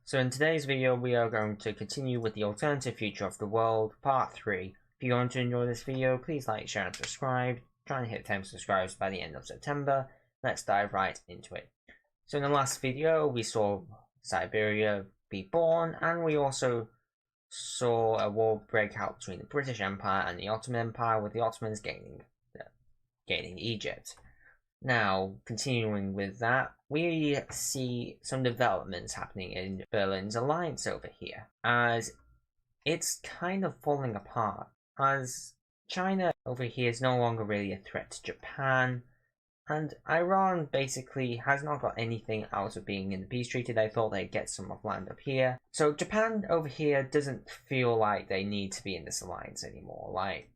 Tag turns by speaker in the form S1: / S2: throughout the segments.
S1: So in today's video, we are going to continue with the alternative future of the world, part 3. If you're going to enjoy this video, please like, share and subscribe. Try and hit 10 subscribers by the end of September. Let's dive right into it. So in the last video, we saw Siberia be born, and we also saw a war break out between the British Empire and the Ottoman Empire, with the Ottomans gaining Egypt. Now, continuing with that, we see some developments happening in Berlin's alliance over here, as it's kind of falling apart, as China over here is no longer really a threat to Japan, and Iran basically has not got anything out of being in the peace treaty. They thought they'd get some of land up here. So Japan over here doesn't feel like they need to be in this alliance anymore. Like,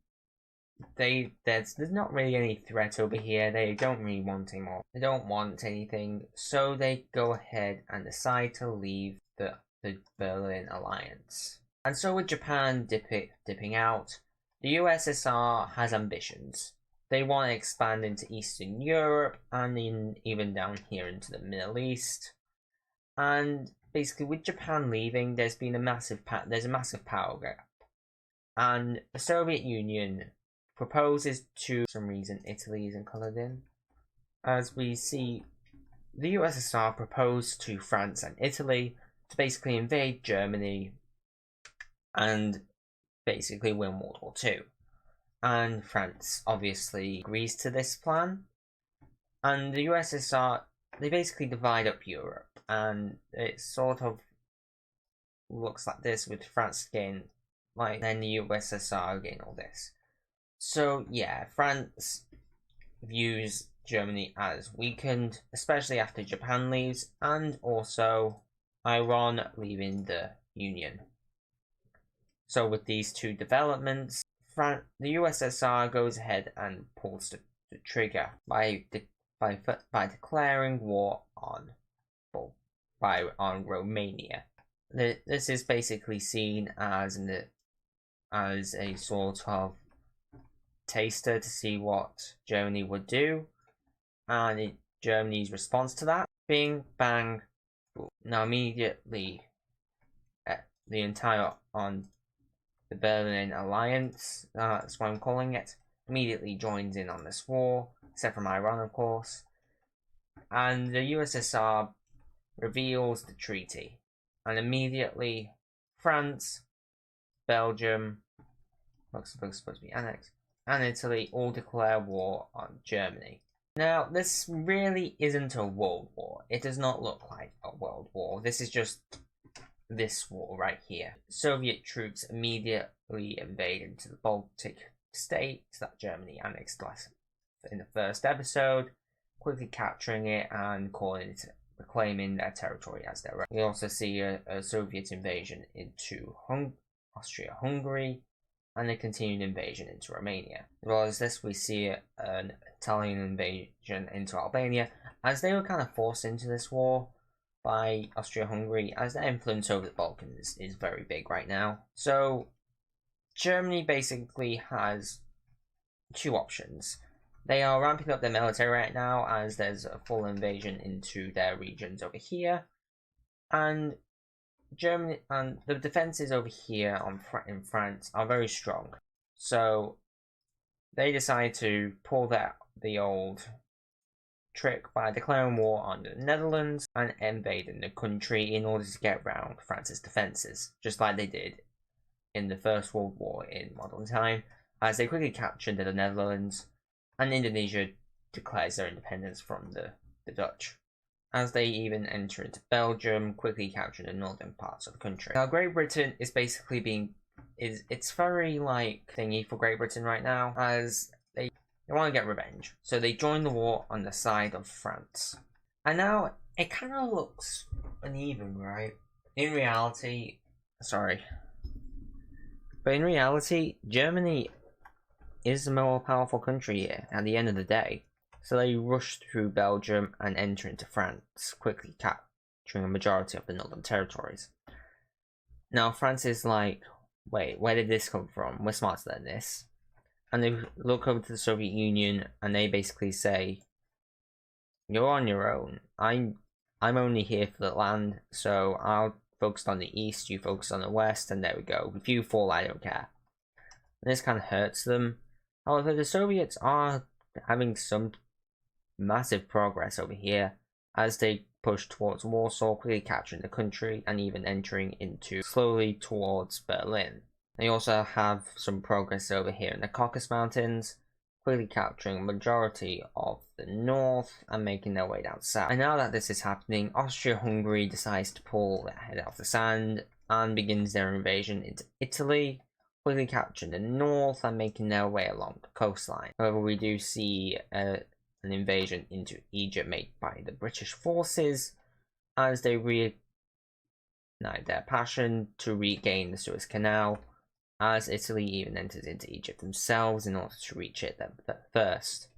S1: there's not really any threat over here. They don't really want anymore. They don't want anything, so they go ahead and decide to leave the Berlin alliance. And so with Japan dipping out, the USSR has ambitions. They want to expand into Eastern Europe and even down here into the Middle East. And basically, with Japan leaving, there's a massive power gap, and the Soviet Union proposes to, for some reason Italy isn't coloured in, as we see the USSR propose to France and Italy to basically invade Germany and basically win World War II. And France obviously agrees to this plan, and the USSR, they basically divide up Europe, and it sort of looks like this, with France getting, like, then the USSR getting all this. So yeah, France views Germany as weakened, especially after Japan leaves, and also Iran leaving the Union. So with these two developments, the USSR goes ahead and pulls the trigger by declaring war on Romania. This is basically seen as a sort of taster to see what Germany would do, and Germany's response to that being bang. Now immediately, the entire the Berlin alliance, that's what I'm calling it, immediately joins in on this war, except from Iran, of course, and the USSR reveals the treaty, and immediately France, Belgium, Luxembourg supposed to be annexed, and Italy all declare war on Germany. Now, this really isn't a world war. It does not look like a world war. This is just this war right here. Soviet troops immediately invade into the Baltic states that Germany annexed in the first episode, quickly capturing it and reclaiming their territory as their own. We also see a Soviet invasion into Austria-Hungary, and a continued invasion into Romania. As well as this, we see an Italian invasion into Albania, as they were kind of forced into this war by Austria-Hungary, as their influence over the Balkans is very big right now. So Germany basically has two options. They are ramping up their military right now, as there's a full invasion into their regions over here, and Germany and the defenses over here in France are very strong, so they decide to pull the old trick by declaring war on the Netherlands and invading the country in order to get around France's defenses, just like they did in the First World War in modern time, as they quickly captured the Netherlands, and Indonesia declares their independence from the Dutch, as they even enter into Belgium, quickly capturing the northern parts of the country. Now, Great Britain is basically it's very like thingy for Great Britain right now, as they want to get revenge. So they join the war on the side of France. And now it kind of looks uneven, right? In reality, Germany is the more powerful country here at the end of the day. So they rush through Belgium and enter into France, quickly capturing a majority of the northern territories. Now France is like, wait, where did this come from? We're smarter than this. And they look over to the Soviet Union and they basically say, you're on your own. I'm only here for the land, so I'll focused on the east, you focus on the west, and there we go. If you fall, I don't care. And this kind of hurts them. However, the Soviets are having some massive progress over here as they push towards Warsaw, quickly capturing the country and even entering into slowly towards Berlin. They also have some progress over here in the Caucasus Mountains, quickly capturing a majority of the north and making their way down south. And now that this is happening, Austria-Hungary decides to pull their head out of the sand and begins their invasion into Italy, quickly capturing the north and making their way along the coastline. However, we do see an invasion into Egypt made by the British forces as they reignite their passion to regain the Suez Canal, as Italy even enters into Egypt themselves in order to reach it first.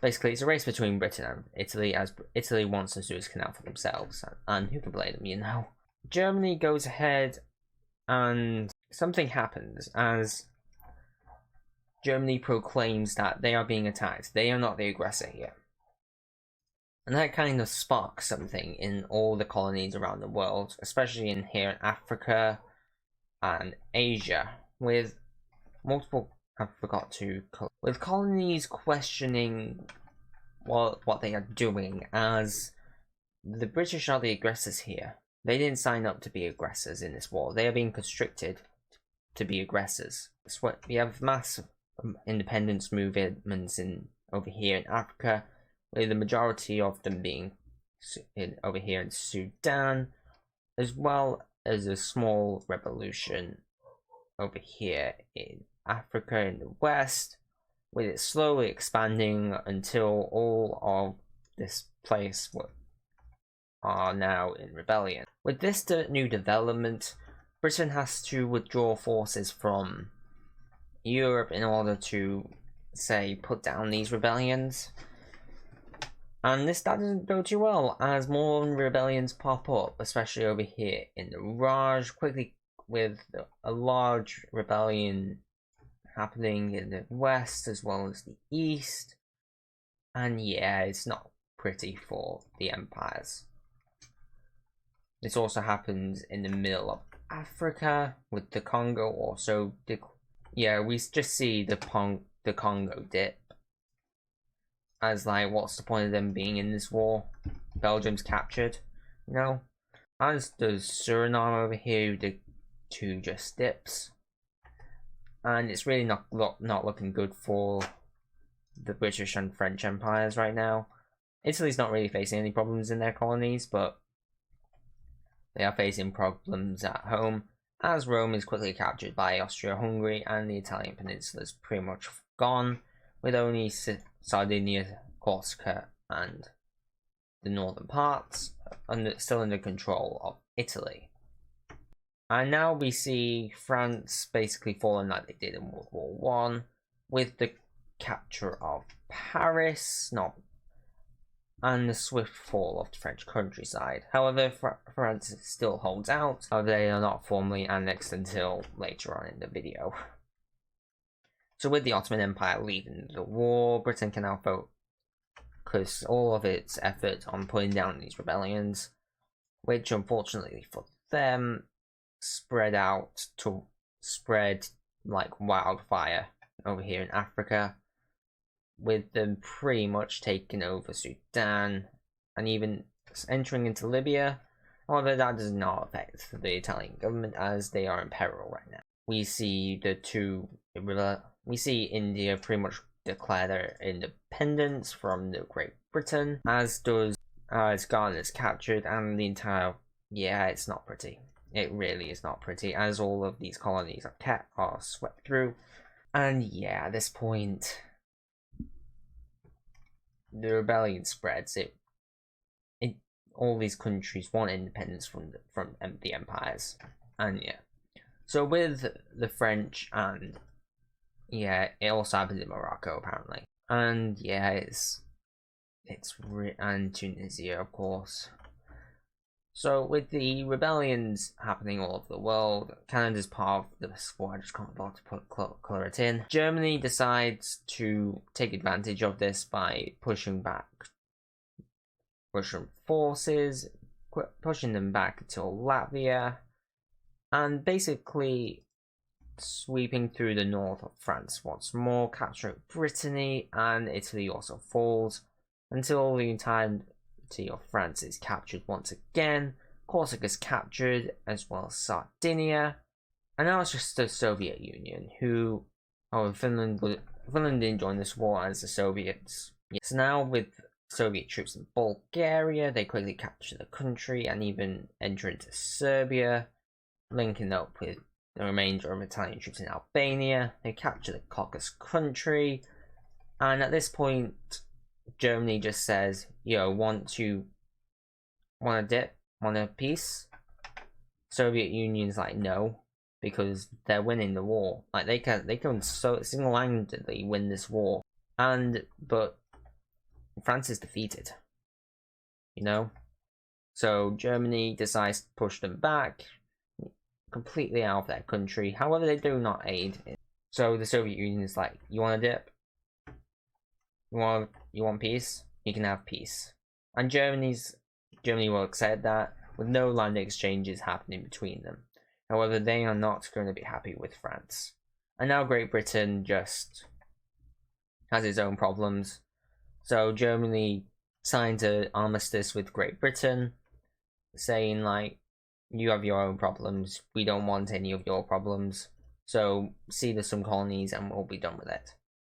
S1: Basically, it's a race between Britain and Italy, as Italy wants the Suez Canal for themselves, and who can blame them, you know? Germany goes ahead and something happens as Germany proclaims that they are being attacked. They are not the aggressor here. And that kind of sparks something in all the colonies around the world, especially in here in Africa and Asia, with with colonies questioning what they are doing, as the British are the aggressors here. They didn't sign up to be aggressors in this war. They are being constricted to be aggressors. We have mass independence movements over here in Africa, with the majority of them being over here in Sudan, as well as a small revolution over here in Africa in the west, with it slowly expanding until all of this place are now in rebellion. With this new development, Britain has to withdraw forces from Europe in order to, say, put down these rebellions. And that doesn't go too well, as more rebellions pop up, especially over here in the Raj, quickly with a large rebellion happening in the west as well as the east. And yeah, it's not pretty for the empires. This also happens in the middle of Africa, with the Congo also. Yeah, we just see the Congo dip. As like, what's the point of them being in this war? Belgium's captured, you know? As does Suriname over here, the two just dips. And it's really not looking good for the British and French empires right now. Italy's not really facing any problems in their colonies, but they are facing problems at home, as Rome is quickly captured by Austria-Hungary and the Italian peninsula is pretty much gone, with only Sardinia, Corsica and the northern parts still under control of Italy. And now we see France basically falling like they did in World War I, with the capture of Paris, and the swift fall of the French countryside. However, France still holds out, however they are not formally annexed until later on in the video. So with the Ottoman Empire leaving the war, Britain can now focus all of its effort on putting down these rebellions, which unfortunately for them spread like wildfire over here in Africa, with them pretty much taking over Sudan and even entering into Libya. However, that does not affect the Italian government, as they are in peril right now. We see India pretty much declare their independence from the Great Britain, as Ghana is captured, and the entire, yeah, it's not pretty. It really is not pretty, as all of these colonies are swept through. And yeah, at this point, the rebellion spreads. All these countries want independence from the empires, and yeah. So with the French, and yeah, it also happens in Morocco apparently, and yeah, and Tunisia, of course. So with the rebellions happening all over the world, Canada's part of the war. I just can't bother to colour it in. Germany decides to take advantage of this by pushing back Russian forces, pushing them back until Latvia, and basically sweeping through the north of France once more, capturing Brittany, and Italy also falls, until the entirety of France is captured once again. Corsica is captured, as well as Sardinia, and now it's just the Soviet Union, who, Finland didn't join this war as the Soviets. So now with Soviet troops in Bulgaria, they quickly capture the country and even enter into Serbia, linking up with the remainder of Italian troops in Albania. They capture the Caucasus country, and at this point, Germany just says, "Yo, want a dip? Want a peace?" Soviet Union's like, no, because they're winning the war. Like they can so single-handedly win this war, but France is defeated. So Germany decides to push them back completely out of their country. However, they do not aid. So the Soviet Union is like, you want a dip? You want peace? You can have peace. And Germany will accept that, with no land exchanges happening between them. However, they are not going to be happy with France. And now Great Britain just has its own problems. So Germany signed an armistice with Great Britain, saying like, you have your own problems, we don't want any of your problems, so cede us some colonies and we'll be done with it.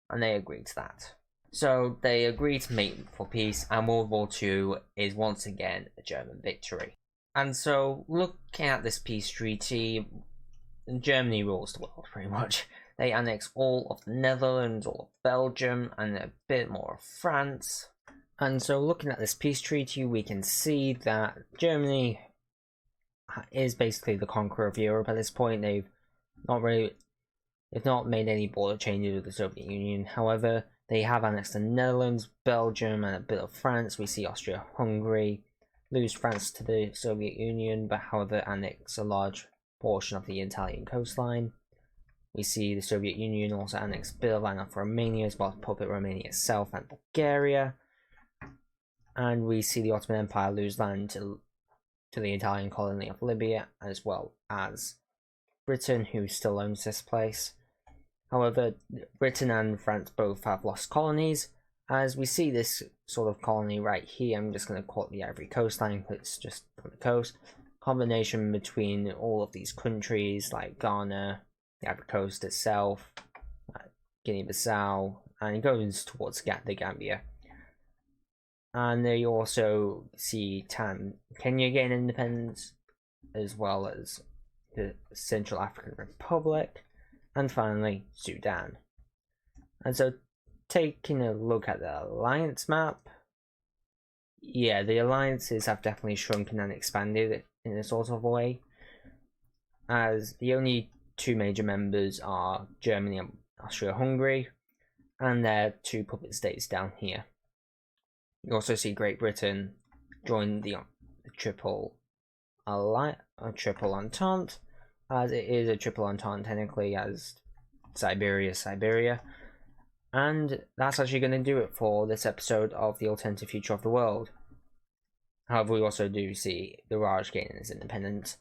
S1: And they agreed to that. So they agreed to meet for peace, and World War II is once again a German victory. And so, looking at this peace treaty, Germany rules the world pretty much. They annex all of the Netherlands, all of Belgium, and a bit more of France. And so, looking at this peace treaty, we can see that Germany is basically the conqueror of Europe at this point. They've not made any border changes with the Soviet Union. However, they have annexed the Netherlands, Belgium, and a bit of France. We see Austria-Hungary lose France to the Soviet Union, but however annex a large portion of the Italian coastline. We see the Soviet Union also annex a bit of land of Romania, as well as puppet Romania itself and Bulgaria. And we see the Ottoman Empire lose land to the Italian colony of Libya, as well as Britain, who still owns this place. However, Britain and France both have lost colonies, as we see this sort of colony right here. I'm just going to call it the Ivory Coastline, because it's just on the coast. Combination between all of these countries, like Ghana, the Ivory Coast itself, Guinea-Bissau, and it goes towards the Gambia. And they also see Kenya gain independence, as well as the Central African Republic, and finally Sudan. And so, taking a look at the alliance map, yeah, the alliances have definitely shrunken and expanded in a sort of way, as the only two major members are Germany and Austria-Hungary, and their two puppet states down here. You also see Great Britain join the Triple Entente, as it is a Triple Entente technically, as Siberia. And that's actually going to do it for this episode of the Alternative Future of the World. However, we also do see the Raj gaining its independence.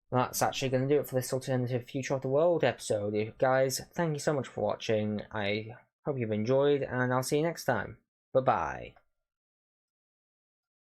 S1: That's actually going to do it for this Alternative Future of the World episode. Guys, thank you so much for watching. I hope you've enjoyed, and I'll see you next time. Bye-bye.